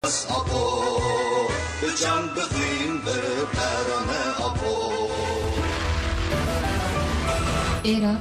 Apo, به جان بخویم به پران آپو. ایرا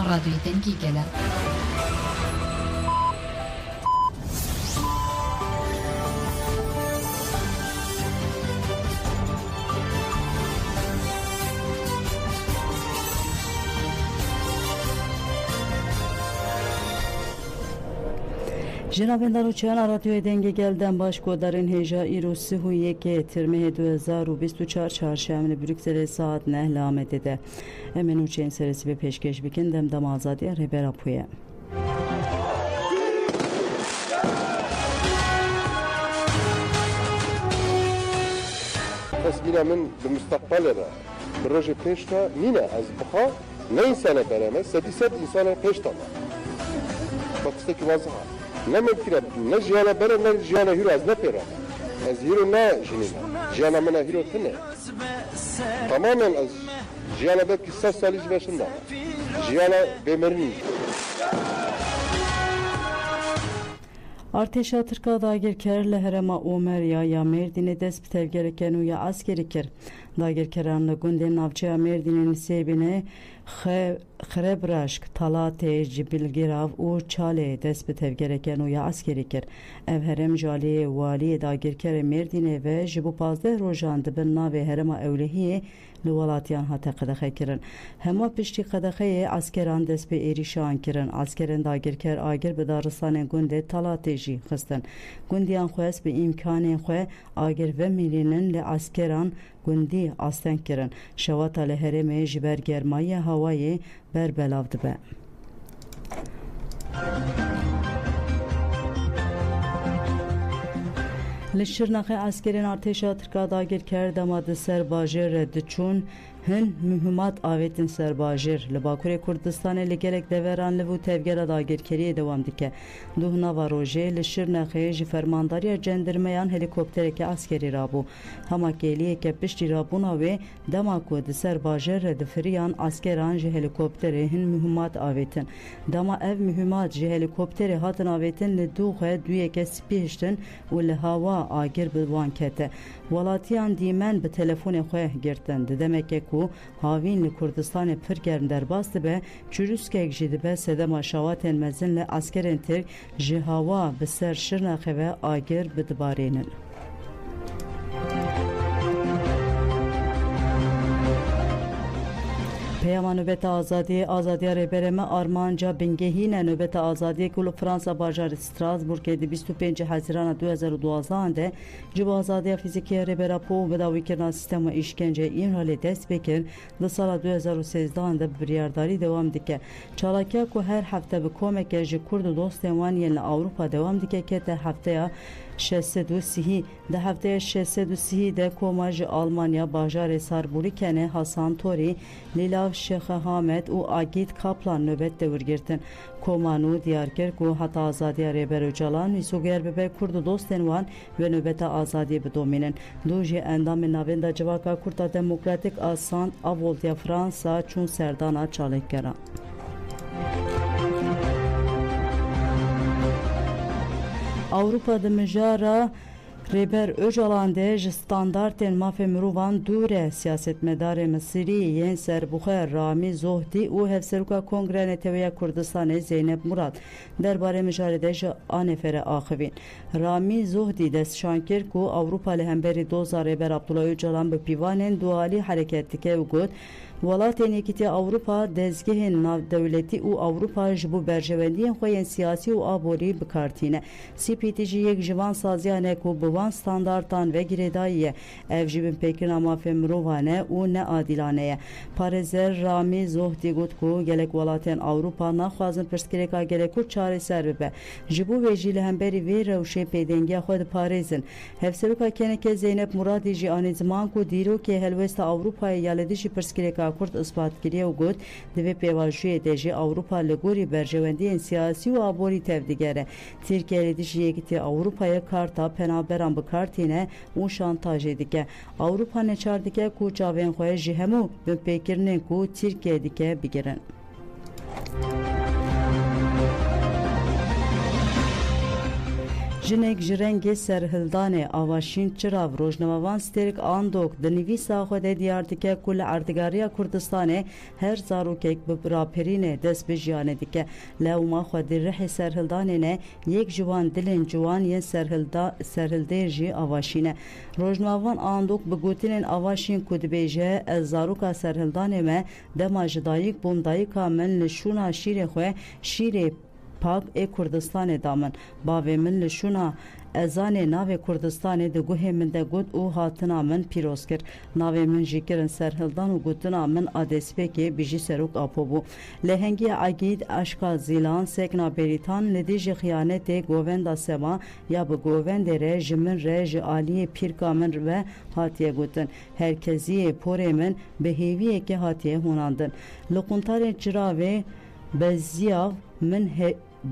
رادیو دنگی گله. جنابندان و چهان رادیوی دنگی گلدن باش کودارین هجا ایرو 31 ترمه 2024 چهارشنبه بروکسل ساعت 9 لامده ده امنو چین سرسی به پیشکش بکندم دم آزادی رهبر اپویه تصویر من به مستقبل را به روز پیشتا نینه از بخا نه انسان برامه 300 انسان پیشتا با کسته که واضحه نممکنه نه جیانا بره نه جیانا هیرو از نپیره از هیرو نه جنینه جیانا منه هیرو تنه تماما از جیانا بد که 100 سالیش بشن داره جیانا بمرنی ارتشا ترکا داگیر کر لهرما اومر یا مردین دست بتفگر کنو یا عسکری کر داگیر کران لگوند نافچه مردین نسیبینه خرب رشک طلاته جبلگیراو او چاله دست بتفگر کنو یا عسکری کر او هرم جالی والی داگیر کر مردین و جبو 15 روزان دبن ناوی هرما اولهی لولاتیان هاته قدخه کرن هما پشتی قدخه عسکران دست به ایریشان کرن عسکران داگیر کر آگر به دارستان گونده طلاته جی خستن گوندیان خوست به امکان خواه آگر و میلینن لعسکران گوندی آستن کرن شواتا لهرم جبر گرمای هوای بر بلاو دبه لشرناخ عسکرین ارتشا ترکا داگیر کرد دماد سر باجر رد چون هن مهمات آویتن سر باجر لباکور کردستان لگلک دوران لبو تفگر داگیر کریه دوام دیکه دوهنا و روژه لشرناخ جی فرمانداری جندرمیان هلیکوپتر که عسکری رابو هما کلیه که پشتی رابونا و دماکو د سر باجر رد فریان عسکران جی هلیکوپتر هن مهمات آویتن دما اف مهمات جی هلیکوپتر هاتن آویتن لدوخه دویه که سپیشتن و لهوا آگر بدوان کته ولاتیان دیمن به تلفن خواه گرتن دمکه کو هاوین کردستان پرگرن در باست به چروسکه جید به سدما شواتن مزن ل عسکرین تر جهاوا به سر شرناخه و آگر بدبارینن پیامان نوبت آزادی رهبرم آرمانجا بنگهین نوبت آزادی کل فرانسا بازار استراسبورگ 25 حزیران 2012 ده جب آزادی فیزیکی رهبر پو بداوی کردن سیستم اشکنجه این حال دست بکن در سال 2013 ده بریارداری دوام دیگه چالاکیا کو هر هفته به کمک کرد کرد دوست وانی اروپا دوام دیگه که ده هفته 630 ده هفته 630 ده کوماج آلمانیا بازار ساربوری کنه حسن توری لیلاو شیخ حامد و آگید کاپلان نوبت دور گرتن کومانو دیار کرد که حتی آزادی رهبر جلان و سوگر به کرد دوستن وان و نوبت آزادی بدومینن دوجی اندام نویندا جواکا کرد دموکراتیک آسان اولدیا فرانسا چون سردانا چالک کرن Avrupa Mejara Reber Öcalan'da standartın mafya mirovan dure siyasetmedar Mısri Yenser Bukhar Rami Zohdi u Hevseruka Kongre Neteveya Kürdistan'ı Zeynep Murat derbare mücadelede anefere ahivin Rami Zohdi dest şankir ku Avrupa lehemberi doza Reber Abdullah Öcalan be pivanen duali harekettike ugut Walatên yekîtiya Avrupa dezgehên navdewletî û Avrupa ji bo berjewendiyên xwe yên siyasî û aborî bikartîne. CPT jî yek ji van saziyan e ku bi van standartan vegirêdayî ye. Ev jî bin pêkirina mafê mirovan e û neadîlane ye. Parêzer Rami Zohdi got ku gelek welatên Avrupa naxwazin pirsgirêka gelek Kurd çareser bibe. Ji bo wê jî li hemberî vê rewşê pêdengiya xwe diparêzin. Hevseruka keneke Zeynep Muradî jî anî ziman ku dîrokê helwesta Avrupayê ya li dijî pirsgirêka Kurd ispat kiriye û got divê pêvajiyê de jî Avrupa li gorî berjewendiyên siyasî û aborî tevdigere. Tirkiye li dijî yekîtiya Avrupayê karta penaberan bikartîne û şantajê dike. Avrupa neçar dike ku çavên xwe ji hemû bin pêkirinên ku Tirkiye dike bigirin. Jinek ji rengê serhildanê avaşîn çirav rojnamevan stêrk Andok di nivîsa xwe de diyar dike ku li Erdgariya Kurdistanê her zarokek bi raperînê dest bi jiyanê dike. Lewma xwe di rihê serhildanê ne yek ji wan dilên ciwan yên serhildê jî avaşîne. Rojnamevan Andok bi gotinên avaşîn ku dibêje ez zaroka serhildanê me dema ji dayîk bûm dayîka min li şûna şîrê xwe şîrê Pak ê Kurdistanê damin. Bavê min li şûna ezanê navê Kurdistanê di guhê min de got û hatina min pîroz kir. Navê min jî kirin serhildan û gotina min adespêkê bijî serok apo bû. Lehengiya Agîd Aşka Zîlan sekna Berîtan li dijî xiyanetê govenda sema ya bi govendê re ji min re ji aliyê pîrka min ve hatiye gotin. Herkeziyê porê min bi hêviyekê hatiye hûnandin. Li quntarên ciravê beziyav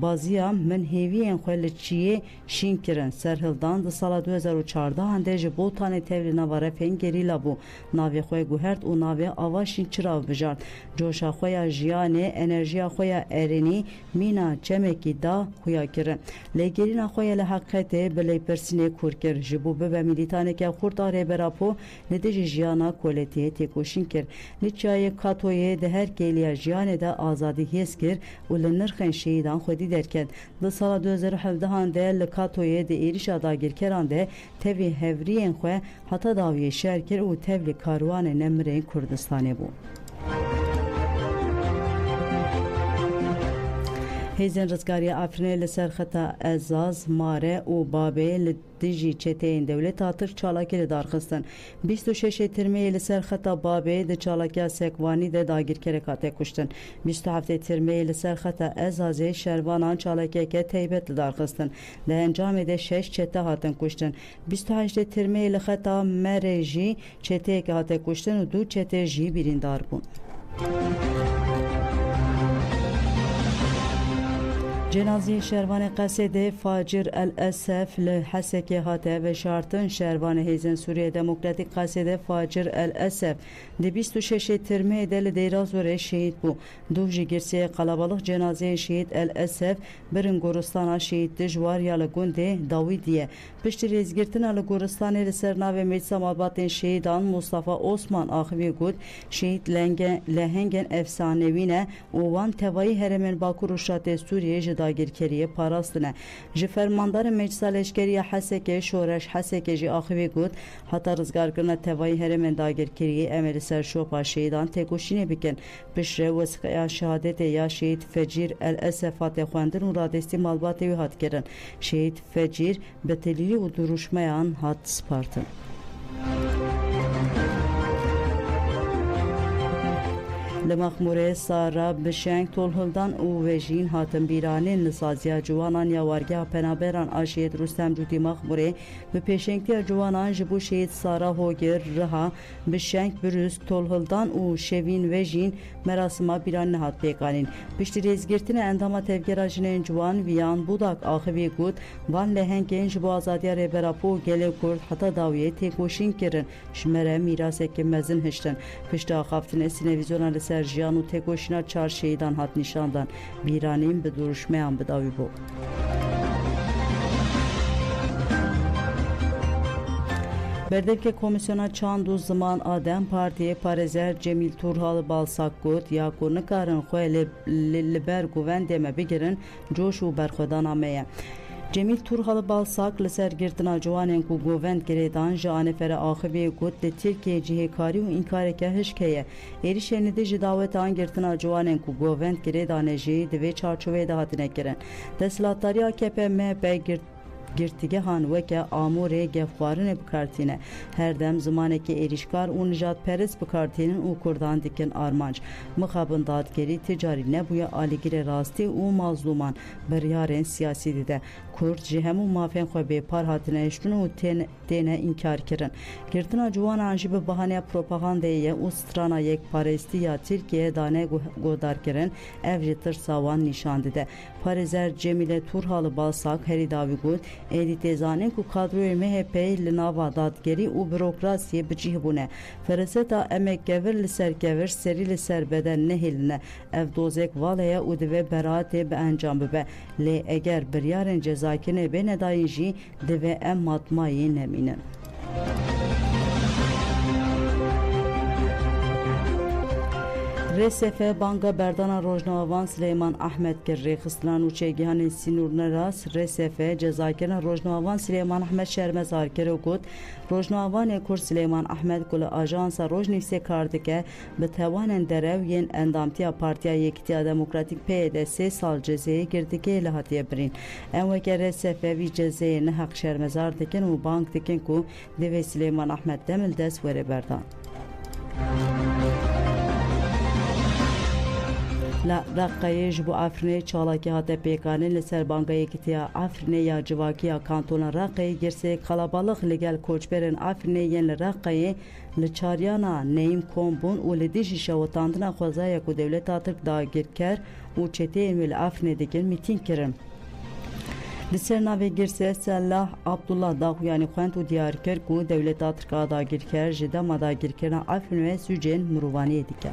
Baziyam min hêviyên xwe li çiyê şîn kirin. Serhildan di sala 2014 de ji botanê tevlî nava Refên gerîla bû. Navê xwe guhert û navê avaşîn çirav bijart. Coşa xwe ya jiyanê, enerjiya xwe ya erênî, mîna çemekî da xuya kirin. Lêgerîna xwe ya li heqetê bi lêpirsînê kûr kir. Ji bo bibe milîtaneke xurt a rêberapo li dijî jiyana koletiyê têkoşîn kir. Li çiyayê Katoyê di her kêliya jiyanê de azadî hêz kir û li nirxên şehîdan xwedî derket. Di sala 2017 de li Katoyê di êrişa dagirkeran de tevî hevriyên xwe heta dawiyê şer kir û tevlî karwanê Nemirên Kurdistanê bû. Hêzên Rizgariya Efrînê li ser xeta Ezaz, Mare û Babê li dijî çeteyên dewleta Tirk çalakî li darxistin. 26 Tirmeyê li ser xeta Babê di çalakiya Sekwanî de dagirkerek hate kuştin. 27 Tirmeyê li ser xeta Ezazê şervanan çalakiyeke Teybet li darxistin. Di encamê de 6 çete hatin kuştin. 28 Tirmeyê li xeta Merê jî çeteyeke hate kuştin û 2 çete jî birîndar bûn. Cenazê şervanê Qesedê Facir El-Esef li Hesekê hate veşartin. Şervanê Hêzên Sûriya Demokratîk Qesedê Facir El-Esef di 26 Tirmeyê de li Dêrazorê şehîd bû. Duh ji girsiyê qelebalix cenazeyên şehîd El-Esef birin goristana şehîd dijwar ya li gundê Dawîdiyê. Piştî rêzgirtina li goristanê li ser navê Meclisa Malbatên Şehîdan Mustafa Osman axivî got şehîd lehengên efsanevî ne û wan tevayî herêmên Bakur û Şatê Sûriyê ji dagirkeriye parastine. Ji fermandarên Meclisa Leşkeriya Hesekê Şoreş Hesekê jî axivî got heta rizgarkirina tevayî herêmên dagirkeriyê em ê li ser şopa şehîdan têkoşînê bikin. Piştre wesîqeya şehadetê ya şehîd Fecîr El-Esef hate xwendin û radestî malbatê wî hat kirin. Şehîd Fecîr bi telîlî û duruşmeyan hat spartin. Li Mexmûrê Sara Bişeng tolhildan û vejîn hatin bîranên li saziya ciwanan ya wargeha penaberan a şehîd Rûstem Cûtî Mexmûrê bi pêşengtiya ciwanan ji bo şehîd Sara Hogir Riha Bişeng Birûz tolhildan û şevîn vejîn merasima bîranê hat pêkanîn. Piştî rêzgirtina endama tevgera jinên ciwan Viyan Budak axivî got van lehengên ji bo azadiya rêberapo û gelê Kurd heta dawiyê têkoşîn kirin ji me re mîrasekê mezin hiştin. Piştî axaftinê sînevizyona li ser jiyan û têkoşîna çar şehîdan hat nîşandan. Bîranîn bi duruşmeyan bidawî bû. Berdevke Komisyona Çand û Ziman a Dem Partiyê Parêzer Cemîl Turhal Balsak got ya ku nikarin xwe li ber govendê me bigirin coş û berxwedana me ye. Cemîl Turhal Balsak li ser girtina ciwanên ku govend girêdan ji anefere axivî got li Tirkiye cihêkarî û înkareke hişk heye. Êrişên li dijî dawetan girtina ciwanên ku govend girêdanê jî di vê çarçoveyê de hatine kirin. Desthilatdariya AKP MHP girtîgehan weke amûrê gevxwarinê bikartîne. Her dem zimanekî êrişkar û nijadperest bikartînin û Kurdan dikin armanc. Mixabin dadgerî ticarî nebûye alîgirê rastî û mazlûman biryarên siyasî dide. Kurd ji hemû mafên xwe bêpar hatine hiştin û têne înkar kirin. Girtina ciwanan jî bi bahaneya propagandayê ye û strana yekparêstî ya Tirkiye dane guhdarkirin ev ji tirsa wan nîşan dide. Parizer Cemile Turhalı Balsak heri davi gud edi tezane ku kadroy MHP li nava dadgeri û bürokrasiye bicih bûne. Fereseta emek gevir li ser gevir serî li ser beden nehêline. Ev dozek valeye û divê beraatê bi encam bibe. Lê eger biryarên cezakirine bê nedayîn jî divê em matmayî nemînin. RSF Banka Berdana Rojnavan Süleyman Ahmet kir xistlan û çêgihanên Sînûr Neras RSF cezakirina Rojnavan Süleyman Ahmet şermezar kir û got Rojnavanê Kurd Süleyman Ahmet ku li ajansa Rojnivîsê kar dike bi tewanên derew yên endamtiya Partiya Yekîtiya Demokratîk PYD 3 sal cezayê girdikê li hatiye birîn. Em weke RSF vî cezayê neheq şermezar dikin û bank dikin ku divê Süleyman Ahmet demil dest were berdan. La Raqqayê ji bo Efrînê çalakî hate pêkanîn li ser Banka Yekîtiya Efrînê ya civakiya kantona Raqqayê girsê kalabalık li gel koçberên Efrînê yên li Raqqayê li çaryana Neîm Kom bûn û li dijî şewitandina xwezaya ku dewleta Tirk dagirker û çeteyên wê li Efrînê dikin mîtîng kirin. Li ser navê girsê Sellah Abdullah Daxuyanî xwend û diyar kir ku dewleta Tirka dagirker ji dema dagirkirina Efrîn ve Sûcên mirovaniyê dike.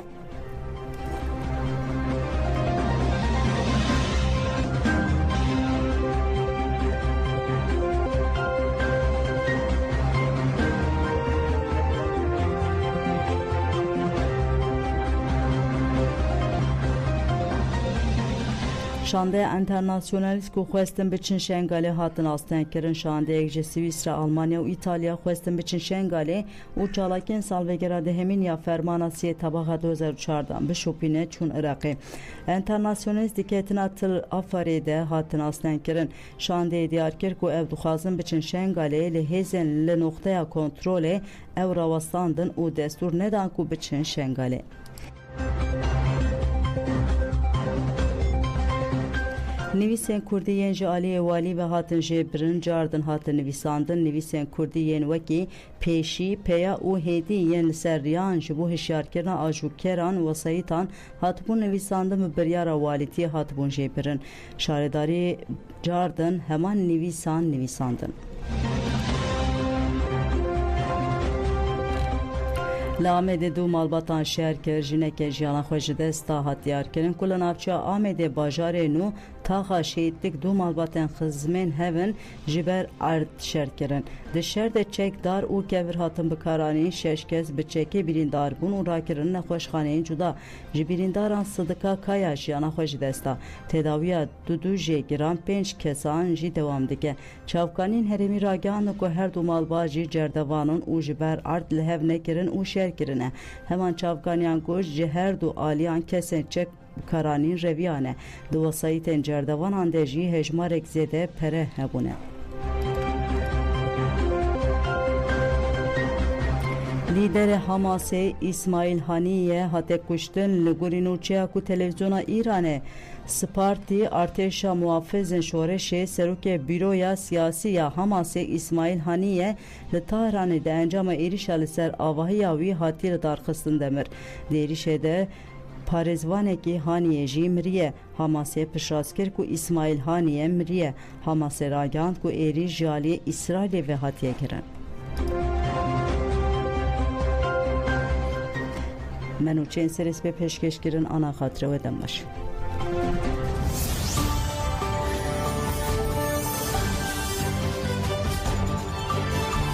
Şandaya internasyonalist ku xwestin biçin Şengalê hatin astenkirin şandeyek ji Swîsra, Almanya û İtalya xwestin biçin Şengalê û çalakên salvegera dihemîn ya fermana siyê tabaxa 2004 bişopîne çûn Iraqê. Internasyonalist diketina Til Afarê de hatin astenkirin. Şandeyê diyar kir ku ev dixwazin biçin Şengalê li hêzên li noxteya kontrolê ew rawestandin û destûr nedan ku biçin Şengalê. Nivîsên Kurdî yên ji aliyê walî ve hatin jêbirin cardin hatin nivîsandin. Nivîsên Kurdî yên wekî pêşî, peya û hêdî yên li ser riyan ji bo hişyarkirina ajûkeran wesayîtan hatibûn nivîsandin bi biryara walîtiyê hatibûn jêbirin. Şaredarî cardin heman nivîsan nivîsandin. Li Amedê du malbatan şerkir jineke jiyana xwe ji desta hat diyarkirin ku li navçeya Amedê bajarê nû taxa şehîtlik du malbatên xizmên hevin ji ber erd şerkirin. Di şer de çek dar û kevir hatin bikaranîn 6 kes bi çekê birîndar bûn û rakirin nexweşxaneyên cuda. Ji birîndaran Sıdıka Kaya jiyana xwe ji desta. Tedawiya du jê giran 5 kesan jî dewam dike. Çavkanîn herêmî ragihandin ku her du malbat jî cerdevanin û ji ber erd li hev nekirin û şerkirine. Heman çavkaniyan goş ji her du aliyan kesên çek karanîn reviyane. Di wesayîtên cerdevanan de jî hejmarek zêde pere hebûne. Lideri Hamasê İsmail Haniyê hate kuştin li gorî nûçeya ku televizyona Îranê Spartî Artêşa Muhafizên Şoreşê serokê Büroya Siyasî ya Hamasê İsmail Haniyê li Tehranê de encama êrişa li ser avahiya wî hatiye li darxistin demir. Di êrişê de Parêzvanekî Haniyê jî miriye. Hamasê piştrast kir ku İsmail Haniyê miriye. Hamasê ragihand ku êrî ji aliyê İsraîlê ve hatiye kirin. Menûçeyên serî pêşkêşkirin ana xatirê we dem baş.